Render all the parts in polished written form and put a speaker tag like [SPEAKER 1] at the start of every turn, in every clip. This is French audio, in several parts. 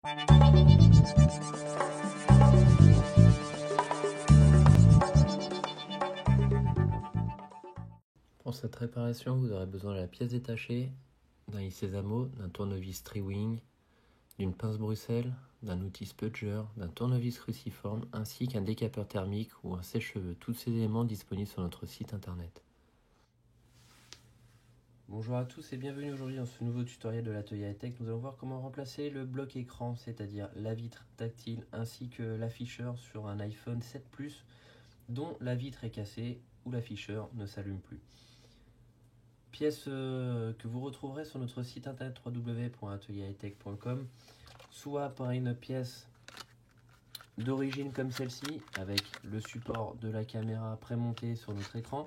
[SPEAKER 1] Pour cette réparation, vous aurez besoin de la pièce détachée, d'un Isezamo, d'un tournevis Triwing, d'une pince Bruxelles, d'un outil spudger, d'un tournevis cruciforme, ainsi qu'un décapeur thermique ou un sèche-cheveux. Tous ces éléments disponibles sur notre site internet. Bonjour à tous et bienvenue aujourd'hui dans ce nouveau tutoriel de l'atelier high-tech. Nous allons voir comment remplacer le bloc écran, c'est-à-dire la vitre tactile ainsi que l'afficheur sur un iPhone 7 Plus dont la vitre est cassée ou l'afficheur ne s'allume plus. Pièce que vous retrouverez sur notre site internet www.atelierhightech.com, soit par une pièce d'origine comme celle-ci avec le support de la caméra prémonté sur notre écran,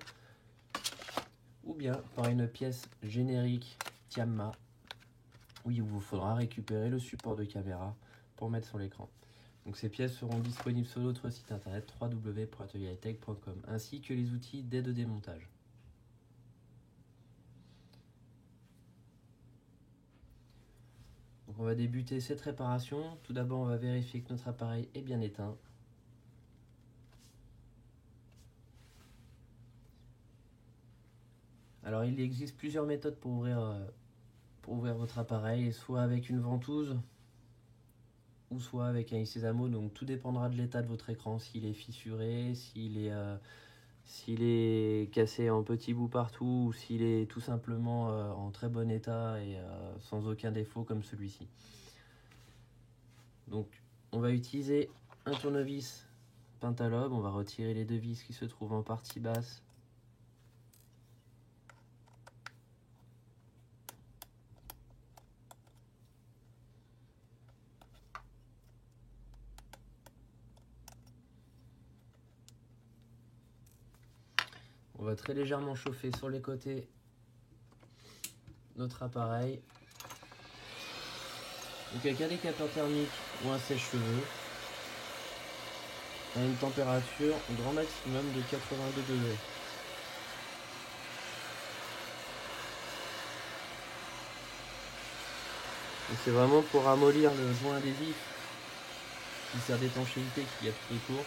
[SPEAKER 1] ou bien par une pièce générique Tiamma où il vous faudra récupérer le support de caméra pour mettre sur l'écran. Donc ces pièces seront disponibles sur notre site internet www.atelierhightech.com ainsi que les outils d'aide au démontage. Donc on va débuter cette réparation. Tout d'abord, on va vérifier que notre appareil est bien éteint. Alors il existe plusieurs méthodes pour ouvrir votre appareil, soit avec une ventouse ou soit avec un Isezamo. Donc tout dépendra de l'état de votre écran, s'il est fissuré, s'il est cassé en petits bouts partout ou s'il est tout simplement en très bon état et sans aucun défaut comme celui-ci. Donc on va utiliser un tournevis pentalobe, on va retirer les deux vis qui se trouvent en partie basse. On va très légèrement chauffer sur les côtés notre appareil. Donc avec un décapeur thermique ou un sèche-cheveux à une température au grand maximum de 82 degrés. C'est vraiment pour ramollir le joint adhésif qui sert d'étanchéité qu'il y a tout autour.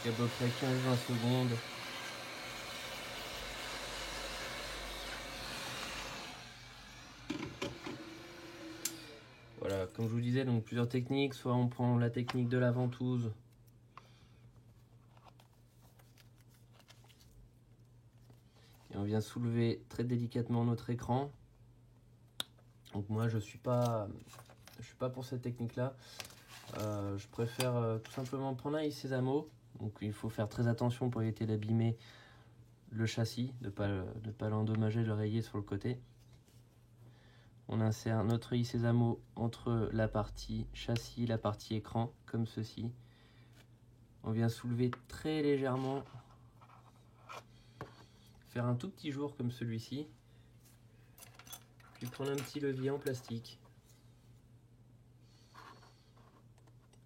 [SPEAKER 1] Il y a à peu près 15-20 secondes. Voilà, comme je vous disais, donc plusieurs techniques. Soit on prend la technique de la ventouse. Et on vient soulever très délicatement notre écran. Donc moi je suis pas pour cette technique là. Je préfère tout simplement prendre un Isezamo. Donc il faut faire très attention pour éviter d'abîmer le châssis, de ne pas l'endommager, de le rayer sur le côté. On insère notre Isezamo entre la partie châssis et la partie écran, comme ceci. On vient soulever très légèrement, faire un tout petit jour comme celui-ci, puis prendre un petit levier en plastique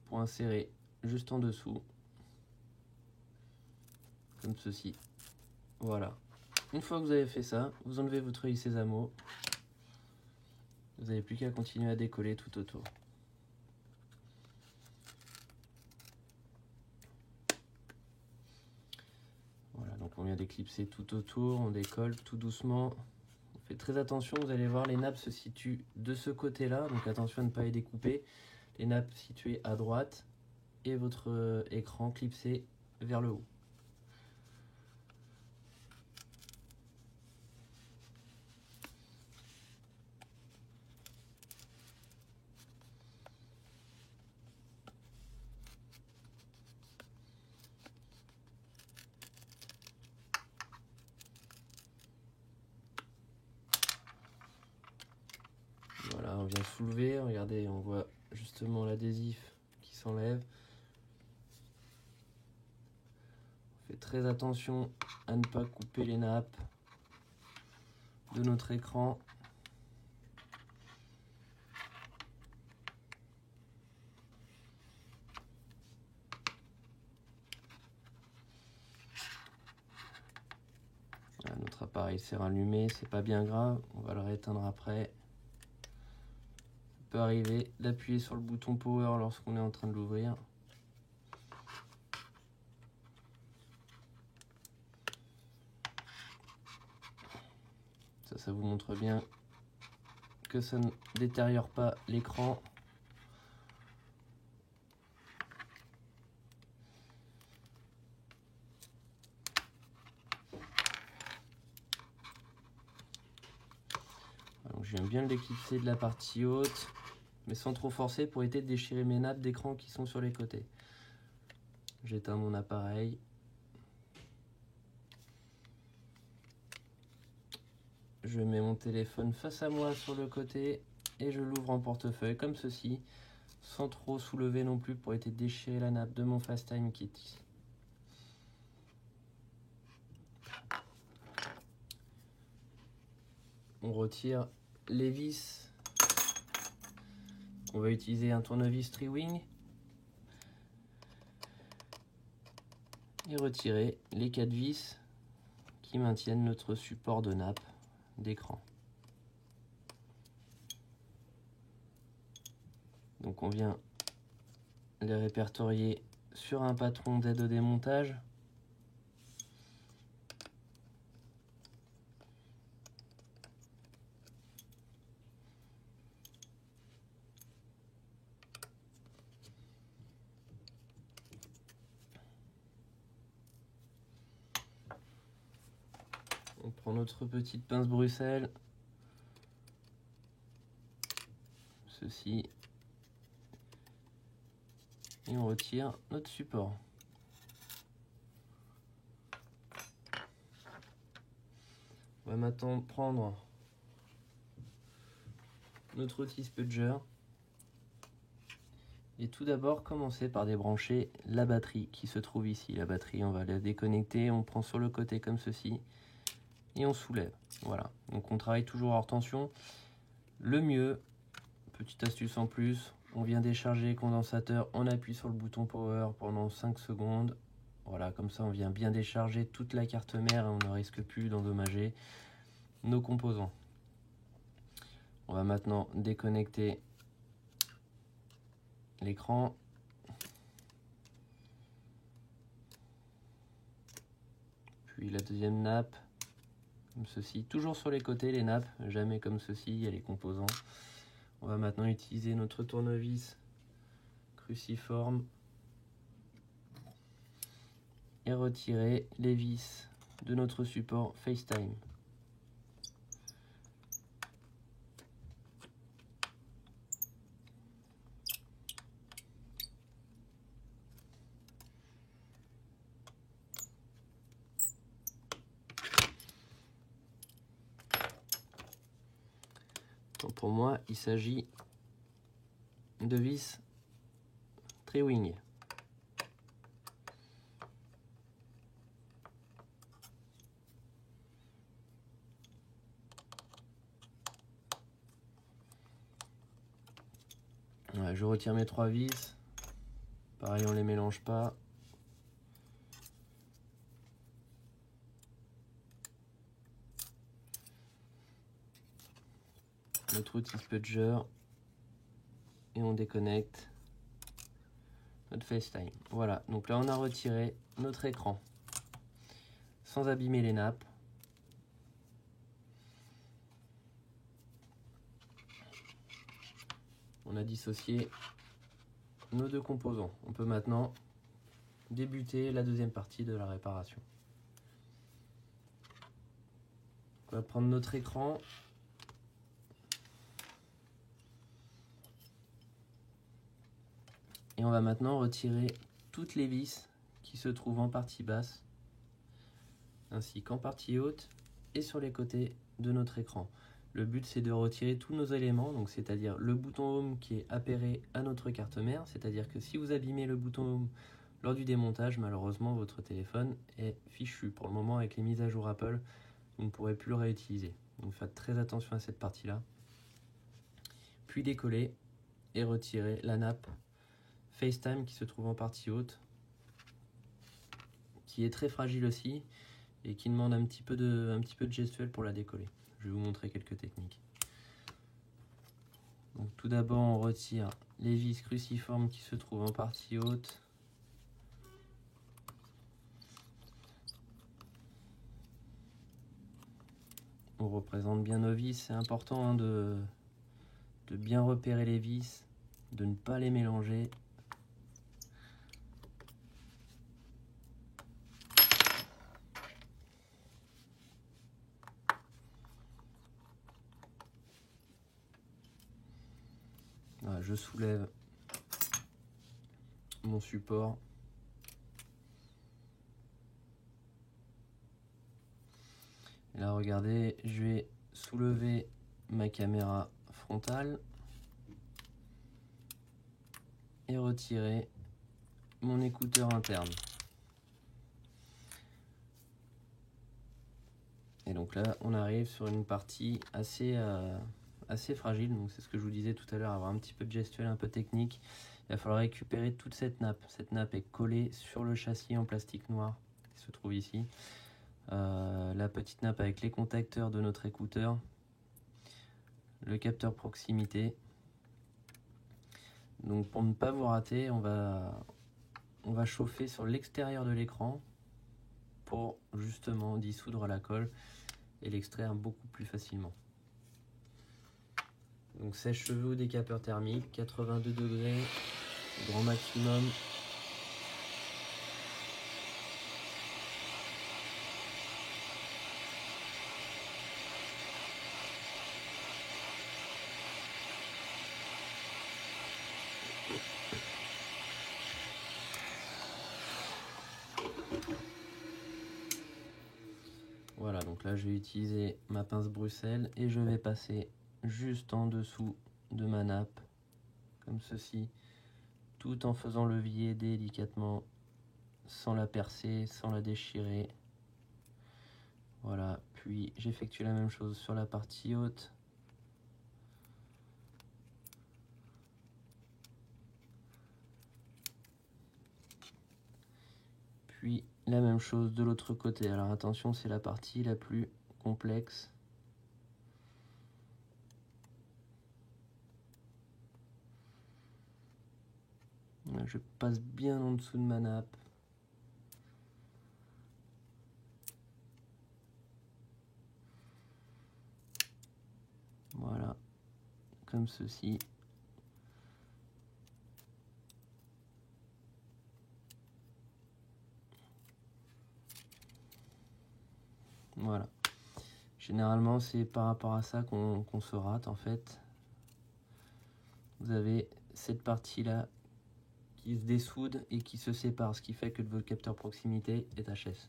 [SPEAKER 1] pour insérer juste en dessous, comme ceci. Voilà. Une fois que vous avez fait ça, vous enlevez votre Isezamo. Vous n'avez plus qu'à continuer à décoller tout autour. Voilà, donc on vient d'éclipser tout autour, on décolle tout doucement. On fait très attention, vous allez voir, les nappes se situent de ce côté-là, donc attention à ne pas les découper. Les nappes situées à droite et votre écran clipsé vers le haut. Voilà, on vient soulever, regardez, on voit justement l'adhésif qui s'enlève. On fait très attention à ne pas couper les nappes de notre écran. pareil, c'est rallumé, c'est pas bien grave, on va le rééteindre après. Ça peut arriver d'appuyer sur le bouton power lorsqu'on est en train de l'ouvrir. Ça vous montre bien que ça ne détériore pas l'écran. Donc je viens bien de l'éclipser de la partie haute, mais sans trop forcer pour éviter de déchirer mes nappes d'écran qui sont sur les côtés. J'éteins mon appareil. Je mets mon téléphone face à moi sur le côté et je l'ouvre en portefeuille comme ceci, sans trop soulever non plus pour éviter de déchirer la nappe de mon FaceTime qui est ici. On retire les vis. On va utiliser un tournevis Triwing et retirer les 4 vis qui maintiennent notre support de nappe d'écran. Donc on vient les répertorier sur un patron d'aide au démontage. On prend notre petite pince Bruxelles, ceci, et on retire notre support. On va maintenant prendre notre outil spudger et tout d'abord commencer par débrancher la batterie qui se trouve ici. La batterie, on va la déconnecter, on prend sur le côté comme ceci et on soulève. Voilà, donc on travaille toujours hors tension. Le mieux, petite astuce en plus, on vient décharger le condensateur, on appuie sur le bouton power pendant 5 secondes. Voilà, comme ça on vient bien décharger toute la carte mère et on ne risque plus d'endommager nos composants. On va maintenant déconnecter l'écran. Puis la deuxième nappe, comme ceci, toujours sur les côtés les nappes, jamais comme ceci, il y a les composants. On va maintenant utiliser notre tournevis cruciforme et retirer les vis de notre support FaceTime. Donc pour moi, il s'agit de vis Triwing. Ouais, je retire mes 3 vis. Pareil, on les mélange pas. Notre outil spudger et on déconnecte notre FaceTime. Voilà, donc là on a retiré notre écran sans abîmer les nappes. On a dissocié nos deux composants. On peut maintenant débuter la deuxième partie de la réparation. On va prendre notre écran. Et on va maintenant retirer toutes les vis qui se trouvent en partie basse, ainsi qu'en partie haute et sur les côtés de notre écran. Le but c'est de retirer tous nos éléments, donc c'est-à-dire le bouton Home qui est appairé à notre carte mère, c'est-à-dire que si vous abîmez le bouton Home lors du démontage, malheureusement votre téléphone est fichu. Pour le moment, avec les mises à jour Apple, vous ne pourrez plus le réutiliser. Donc faites très attention à cette partie-là. Puis décoller et retirer la nappe FaceTime qui se trouve en partie haute, qui est très fragile aussi, et qui demande un petit peu de gestuelle pour la décoller. Je vais vous montrer quelques techniques. Donc, tout d'abord, on retire les vis cruciformes qui se trouvent en partie haute. On représente bien nos vis. C'est important de bien repérer les vis, de ne pas les mélanger. Voilà, je soulève mon support. Et là, regardez, je vais soulever ma caméra frontale et retirer mon écouteur interne. Et donc là, on arrive sur une partie assez fragile. Donc c'est ce que je vous disais tout à l'heure, avoir un petit peu de gestuelle, un peu technique. Il va falloir récupérer toute cette nappe. Cette nappe est collée sur le châssis en plastique noir qui se trouve ici. La petite nappe avec les contacteurs de notre écouteur, le capteur proximité. Donc pour ne pas vous rater, on va chauffer sur l'extérieur de l'écran pour justement dissoudre la colle et l'extraire beaucoup plus facilement. Donc sèche-cheveux ou décapeur thermique, 82 degrés, grand maximum. Voilà, donc là je vais utiliser ma pince Bruxelles et je vais passer juste en dessous de ma nappe, comme ceci, tout en faisant levier délicatement, sans la percer, sans la déchirer. Voilà, puis j'effectue la même chose sur la partie haute. Puis la même chose de l'autre côté. Alors attention, c'est la partie la plus complexe. Je passe bien en dessous de ma nappe. Voilà, comme ceci. Voilà. Généralement, c'est par rapport à ça qu'on se rate en fait. Vous avez cette partie-là qui se dessoude et qui se sépare, ce qui fait que votre capteur proximité est HS.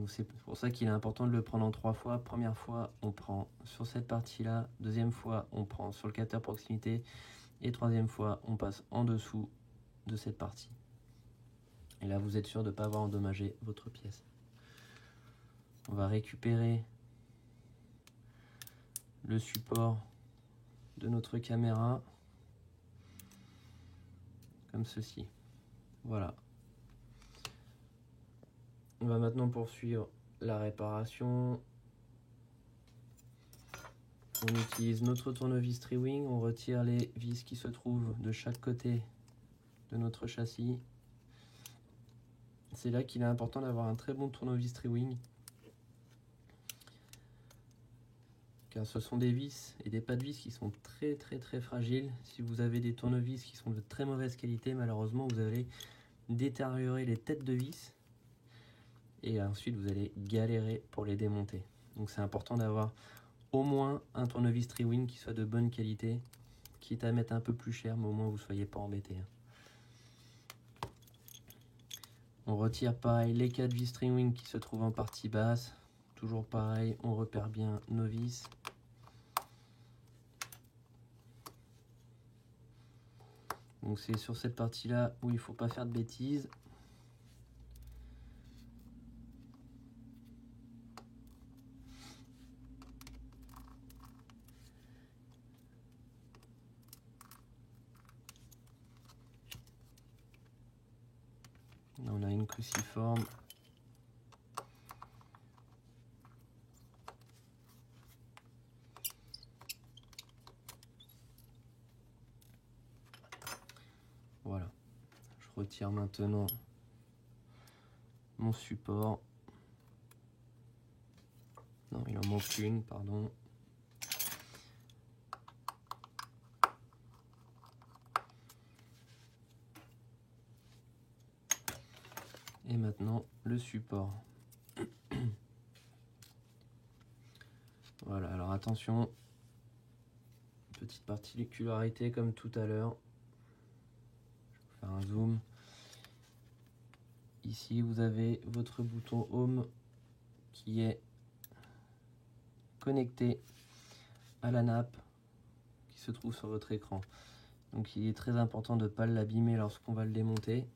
[SPEAKER 1] C'est pour ça qu'il est important de le prendre en 3 fois. Première fois, on prend sur cette partie-là. Deuxième fois, on prend sur le capteur proximité. Et troisième fois, on passe en dessous de cette partie. Et là, vous êtes sûr de ne pas avoir endommagé votre pièce. On va récupérer le support de notre caméra comme ceci. Voilà. On va maintenant poursuivre la réparation. On utilise notre tournevis Tri-Wing, on retire les vis qui se trouvent de chaque côté de notre châssis. C'est là qu'il est important d'avoir un très bon tournevis Tri-Wing, car ce sont des vis et des pas de vis qui sont très fragiles. Si vous avez des tournevis qui sont de très mauvaise qualité, malheureusement vous allez détériorer les têtes de vis et ensuite vous allez galérer pour les démonter. Donc c'est important d'avoir au moins un tournevis Tri-Wing qui soit de bonne qualité, quitte à mettre un peu plus cher, mais au moins vous ne soyez pas embêté. On retire pareil les 4 vis Tri-Wing qui se trouvent en partie basse. Toujours pareil, on repère bien nos vis. Donc c'est sur cette partie là où il ne faut pas faire de bêtises. Là, on a une cruciforme. Voilà. Je retire maintenant mon support. Non, il en manque une, pardon. Et maintenant le support. Voilà, alors attention, petite particularité comme tout à l'heure. Je vais faire un zoom. Ici vous avez votre bouton Home qui est connecté à la nappe qui se trouve sur votre écran. Donc il est très important de ne pas l'abîmer lorsqu'on va le démonter.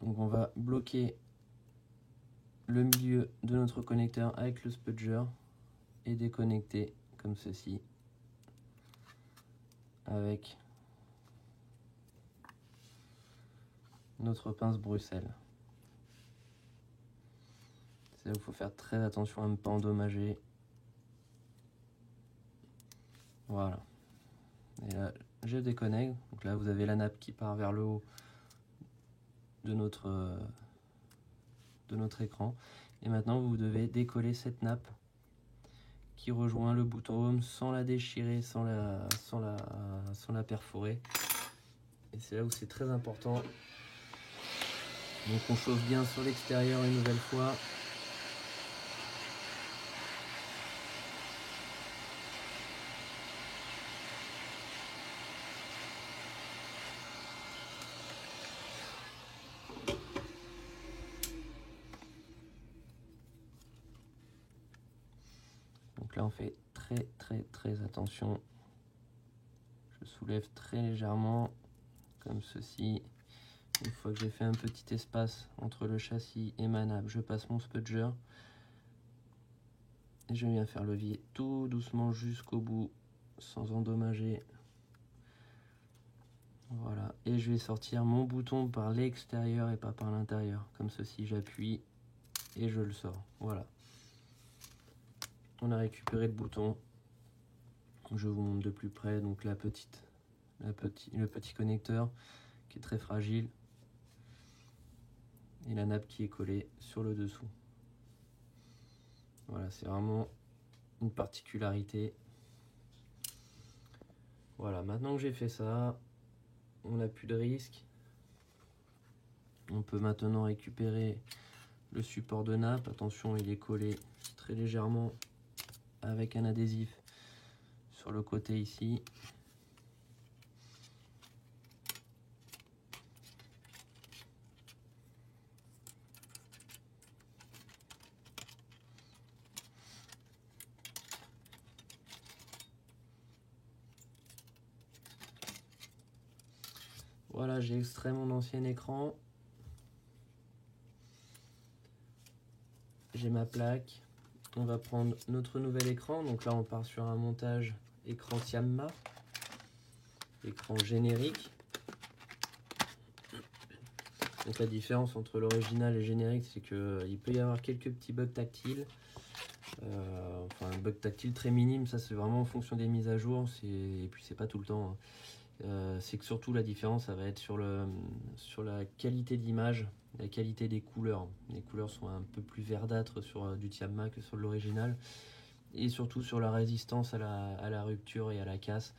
[SPEAKER 1] Donc on va bloquer le milieu de notre connecteur avec le spudger et déconnecter comme ceci avec notre pince Bruxelles. C'est là où il faut faire très attention à ne pas endommager. Voilà. Et là, je déconnecte. Donc là, vous avez la nappe qui part vers le haut de notre écran. Et maintenant, vous devez décoller cette nappe qui rejoint le bouton Home sans la déchirer, sans la perforer. Et c'est là où c'est très important. Donc on chauffe bien sur l'extérieur une nouvelle fois. Donc là on fait très attention. Je soulève très légèrement comme ceci. Une fois que j'ai fait un petit espace entre le châssis et ma nappe, je passe mon spudger et je viens faire levier tout doucement jusqu'au bout sans endommager. Voilà, et je vais sortir mon bouton par l'extérieur et pas par l'intérieur, comme ceci. J'appuie et je le sors. Voilà, on a récupéré le bouton. Je vous montre de plus près donc le petit connecteur qui est très fragile et la nappe qui est collée sur le dessous. Voilà, c'est vraiment une particularité. Voilà, maintenant que j'ai fait ça, on n'a plus de risque. On peut maintenant récupérer le support de nappe. Attention, il est collé très légèrement avec un adhésif sur le côté ici. Voilà, j'ai extrait mon ancien écran. J'ai ma plaque. On va prendre notre nouvel écran. Donc là, on part sur un montage écran Tiamma, écran générique. Donc la différence entre l'original et le générique, c'est qu'il peut y avoir quelques petits bugs tactiles. Enfin, un bug tactile très minime, ça c'est vraiment en fonction des mises à jour. Et puis c'est pas tout le temps. Hein. C'est que surtout la différence, ça va être sur la qualité d'image, la qualité des couleurs. Les couleurs sont un peu plus verdâtres sur du Tiamma que sur l'original. Et surtout sur la résistance à la rupture et à la casse.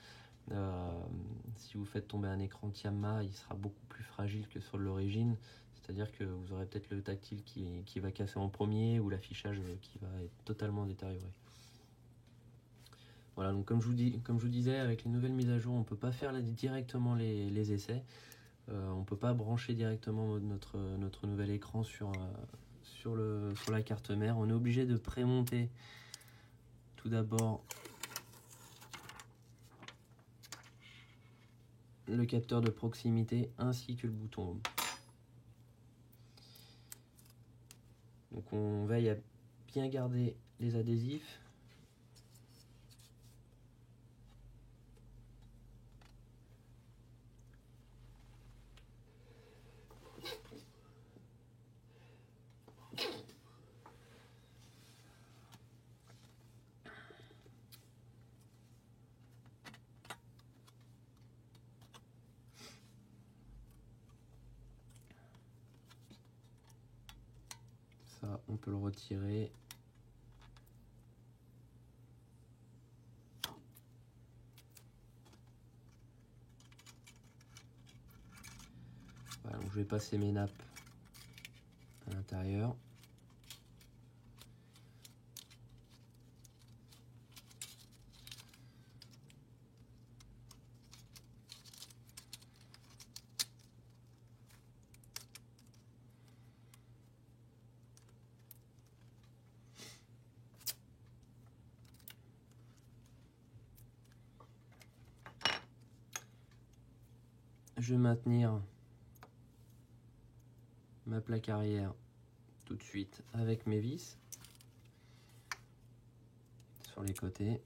[SPEAKER 1] Si vous faites tomber un écran Tiamma, il sera beaucoup plus fragile que sur l'origine. C'est-à-dire que vous aurez peut-être le tactile qui va casser en premier ou l'affichage qui va être totalement détérioré. Voilà, donc comme je vous disais, avec les nouvelles mises à jour, on ne peut pas faire directement les essais. On ne peut pas brancher directement notre nouvel écran sur la carte mère. On est obligé de prémonter tout d'abord le capteur de proximité ainsi que le bouton Home. Donc on veille à bien garder les adhésifs. Ça, on peut le retirer. Voilà, donc je vais passer mes nappes à l'intérieur. Je vais maintenir ma plaque arrière tout de suite avec mes vis sur les côtés.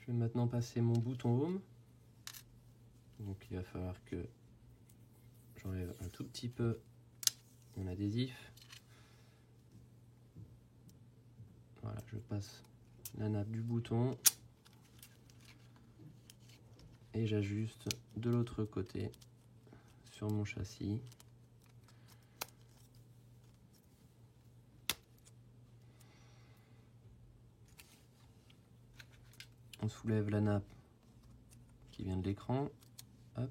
[SPEAKER 1] Je vais maintenant passer mon bouton home. Donc il va falloir que j'enlève un tout petit peu mon adhésif. Voilà, je passe la nappe du bouton et j'ajuste de l'autre côté sur mon châssis. On soulève la nappe qui vient de l'écran. Hop.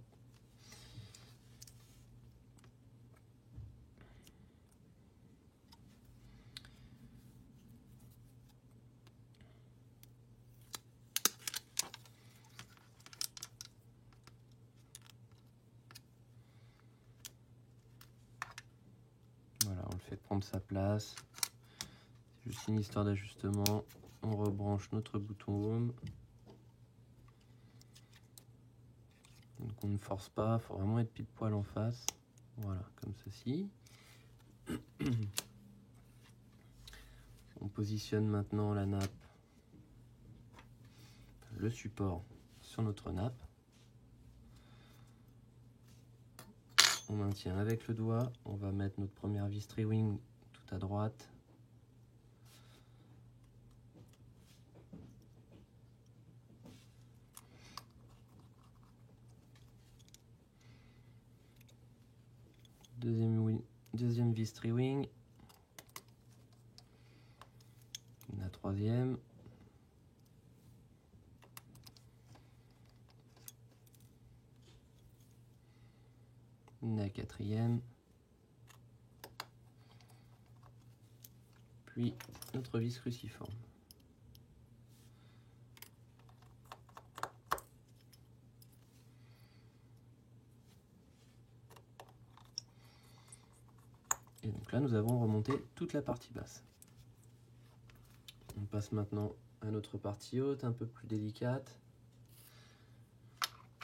[SPEAKER 1] Voilà, on le fait prendre sa place. C'est juste une histoire d'ajustement. On rebranche notre bouton home. Donc on ne force pas, il faut vraiment être pile poil en face. Voilà, comme ceci. On positionne maintenant la nappe, le support sur notre nappe. On maintient avec le doigt. On va mettre notre première vis tri-wing tout à droite. Deuxième vis tri-wing. La troisième. La quatrième. Puis notre vis cruciforme. Et donc là, nous avons remonté toute la partie basse. On passe maintenant à notre partie haute, un peu plus délicate.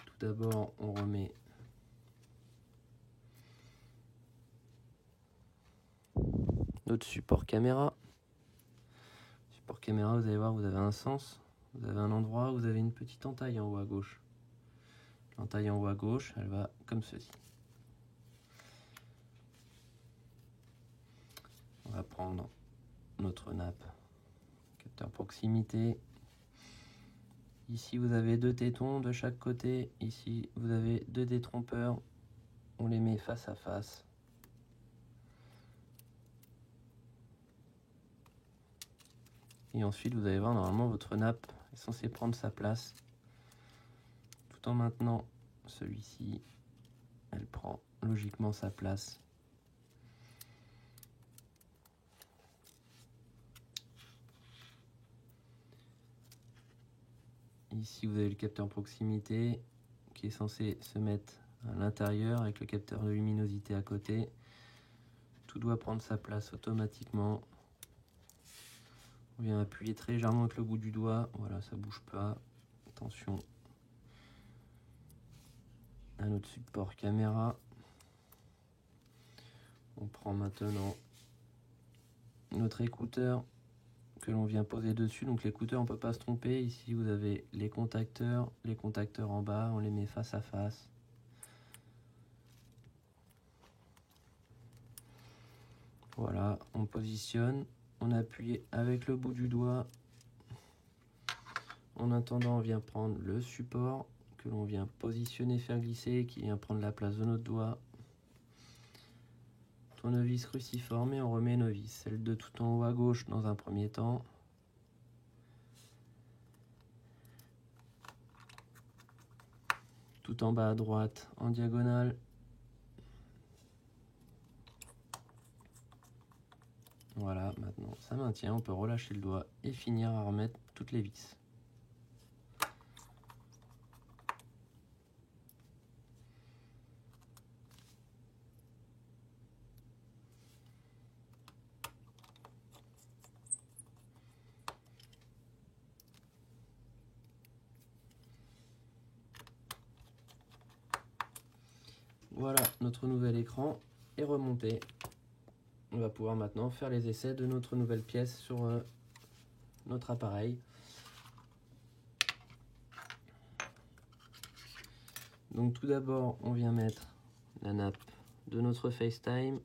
[SPEAKER 1] Tout d'abord, on remet notre support caméra. Support caméra, vous allez voir, vous avez un sens. Vous avez un endroit où vous avez une petite entaille en haut à gauche. L'entaille en haut à gauche, elle va comme ceci. On va prendre notre nappe, capteur proximité. Ici, vous avez deux tétons de chaque côté. Ici, vous avez deux détrompeurs. On les met face à face. Et ensuite, vous allez voir, normalement, votre nappe est censée prendre sa place. Tout en maintenant celui-ci, elle prend logiquement sa place. Ici, vous avez le capteur proximité qui est censé se mettre à l'intérieur avec le capteur de luminosité à côté. Tout doit prendre sa place automatiquement. On vient appuyer très légèrement avec le bout du doigt. Voilà, ça bouge pas. Attention à notre support caméra. On prend maintenant notre écouteur que l'on vient poser dessus. Donc l'écouteur, on ne peut pas se tromper. Ici, vous avez les contacteurs en bas. On les met face à face. Voilà, on positionne. On appuie avec le bout du doigt. En attendant, on vient prendre le support que l'on vient positionner, faire glisser, qui vient prendre la place de notre doigt. Tournevis cruciforme et on remet nos vis. Celle de tout en haut à gauche dans un premier temps. Tout en bas à droite en diagonale. Voilà, maintenant ça maintient. On peut relâcher le doigt et finir à remettre toutes les vis. Voilà, notre nouvel écran est remonté. On va pouvoir maintenant faire les essais de notre nouvelle pièce sur notre appareil. Donc tout d'abord, on vient mettre la nappe de notre FaceTime.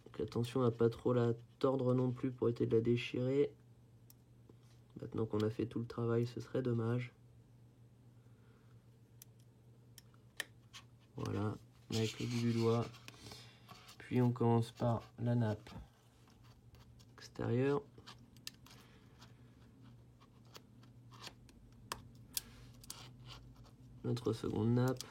[SPEAKER 1] Donc attention à pas trop la tordre non plus pour éviter de la déchirer. Maintenant qu'on a fait tout le travail, ce serait dommage. Voilà, avec le bout du doigt. Puis on commence par la nappe extérieure. Notre seconde nappe.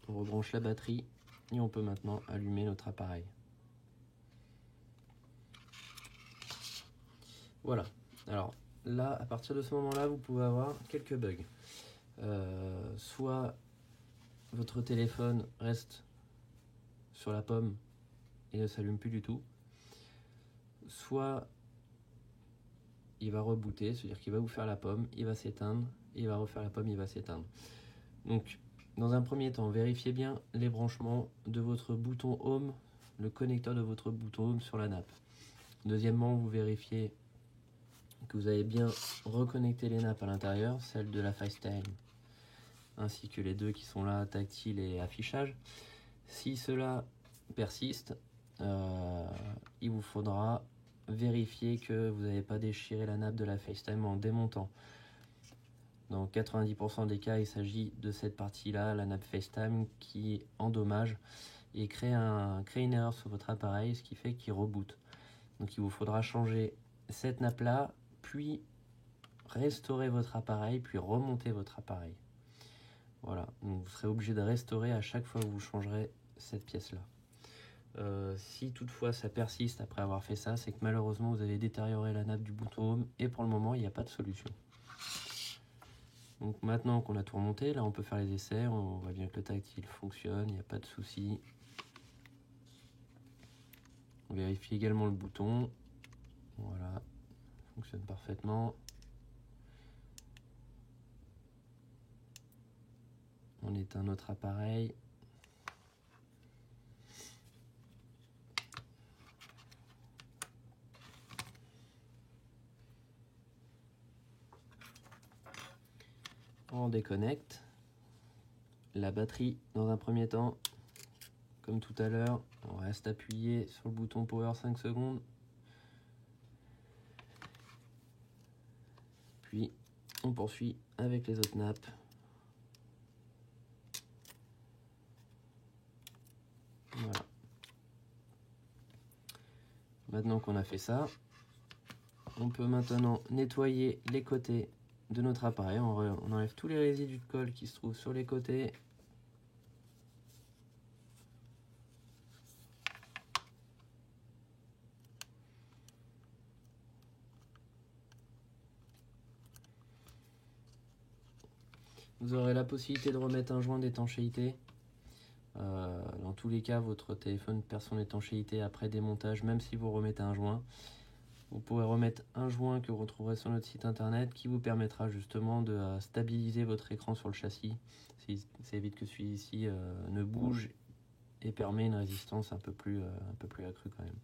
[SPEAKER 1] On rebranche la batterie et on peut maintenant allumer notre appareil. Voilà, alors là, à partir de ce moment-là, vous pouvez avoir quelques bugs. Soit votre téléphone reste sur la pomme et ne s'allume plus du tout, soit il va rebooter, c'est-à-dire qu'il va vous faire la pomme, il va s'éteindre, il va refaire la pomme, il va s'éteindre. Donc, dans un premier temps, vérifiez bien les branchements de votre bouton Home, le connecteur de votre bouton Home sur la nappe. Deuxièmement, vous vérifiez que vous avez bien reconnecté les nappes à l'intérieur, celle de la FaceTime, ainsi que les deux qui sont là, tactile et affichage. Si cela persiste, il vous faudra vérifier que vous n'avez pas déchiré la nappe de la FaceTime en démontant. Dans 90% des cas, il s'agit de cette partie-là, la nappe FaceTime, qui endommage et crée une erreur sur votre appareil, ce qui fait qu'il reboot. Donc il vous faudra changer cette nappe-là, puis restaurer votre appareil, puis remonter votre appareil. Voilà, donc vous serez obligé de restaurer à chaque fois que vous changerez cette pièce-là. Si toutefois ça persiste après avoir fait ça, c'est que malheureusement vous avez détérioré la nappe du bouton Home et pour le moment il n'y a pas de solution. Donc maintenant qu'on a tout remonté, là on peut faire les essais, on voit bien que le tactile fonctionne, il n'y a pas de souci. On vérifie également le bouton, voilà, fonctionne parfaitement. On éteint notre appareil. On déconnecte la batterie dans un premier temps. Comme tout à l'heure, on reste appuyé sur le bouton Power 5 secondes. Puis on poursuit avec les autres nappes. Maintenant qu'on a fait ça, on peut maintenant nettoyer les côtés de notre appareil. On enlève tous les résidus de colle qui se trouvent sur les côtés. Vous aurez la possibilité de remettre un joint d'étanchéité. Dans tous les cas, votre téléphone perd son étanchéité après démontage, même si vous remettez un joint. Vous pourrez remettre un joint que vous retrouverez sur notre site internet qui vous permettra justement de stabiliser votre écran sur le châssis. Ça évite que celui-ci ne bouge et permet une résistance un peu plus accrue quand même.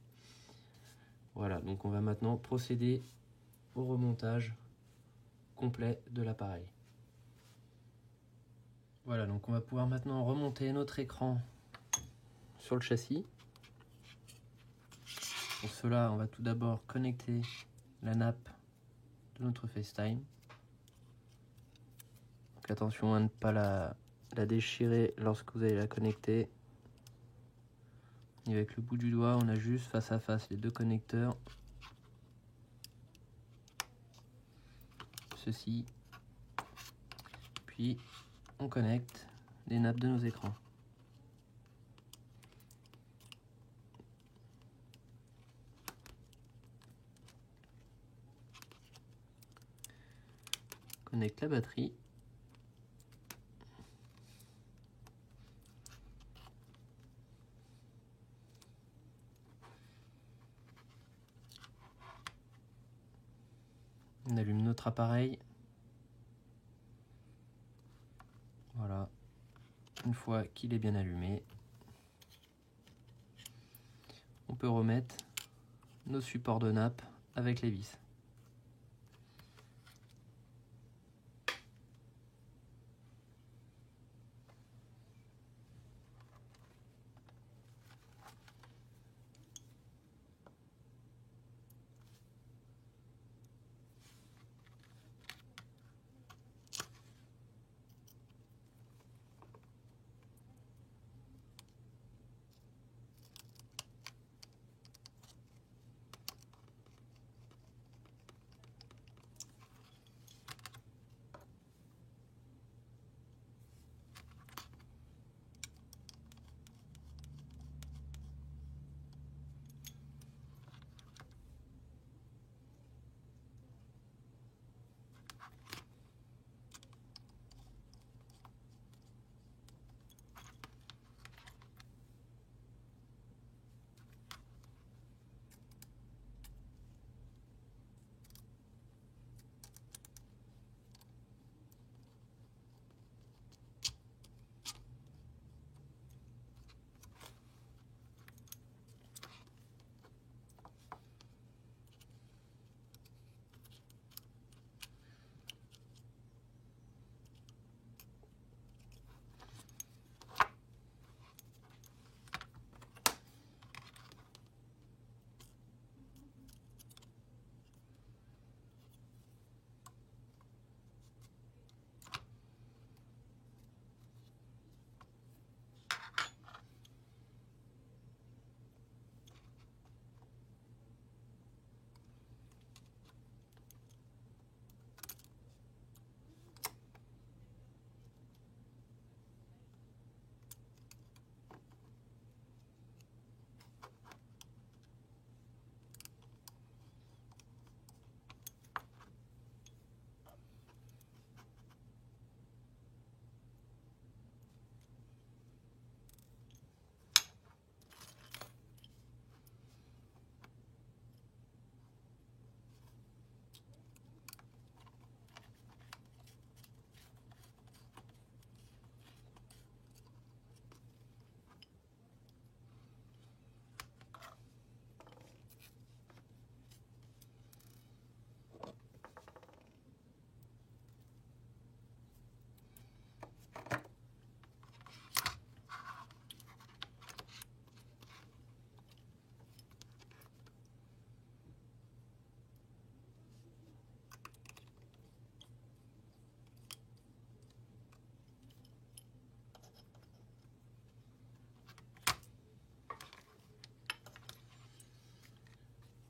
[SPEAKER 1] Voilà, donc on va maintenant procéder au remontage complet de l'appareil. Voilà, donc on va pouvoir maintenant remonter notre écran sur le châssis. Pour cela, on va tout d'abord connecter la nappe de notre FaceTime. Donc attention à ne pas la déchirer lorsque vous allez la connecter. Et avec le bout du doigt, on a juste face à face les deux connecteurs. Ceci. Puis on connecte les nappes de nos écrans. On connecte la batterie. On allume notre appareil. Voilà. Une fois qu'il est bien allumé, on peut remettre nos supports de nappe avec les vis.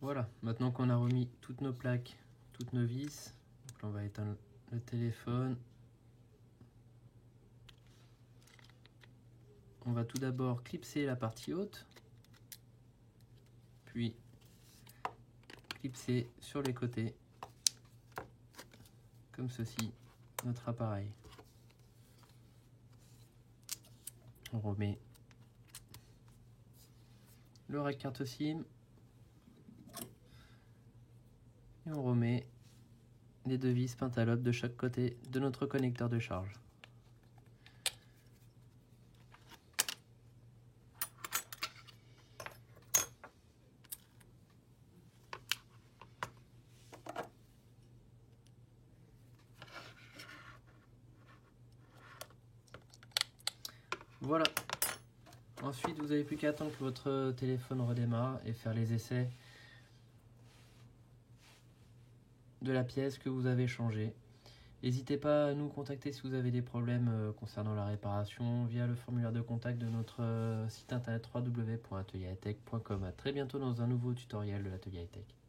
[SPEAKER 1] Voilà, maintenant qu'on a remis toutes nos plaques, toutes nos vis, donc là on va éteindre le téléphone. On va tout d'abord clipser la partie haute, puis clipser sur les côtés, comme ceci, notre appareil. On remet le rack carte SIM et on remet les deux vis Pentalobe de chaque côté de notre connecteur de charge. Voilà. Ensuite, vous n'avez plus qu'à attendre que votre téléphone redémarre et faire les essais de la pièce que vous avez changée. N'hésitez pas à nous contacter si vous avez des problèmes concernant la réparation via le formulaire de contact de notre site internet www.atelier-hightech.com. A très bientôt dans un nouveau tutoriel de l'Atelier Hightech.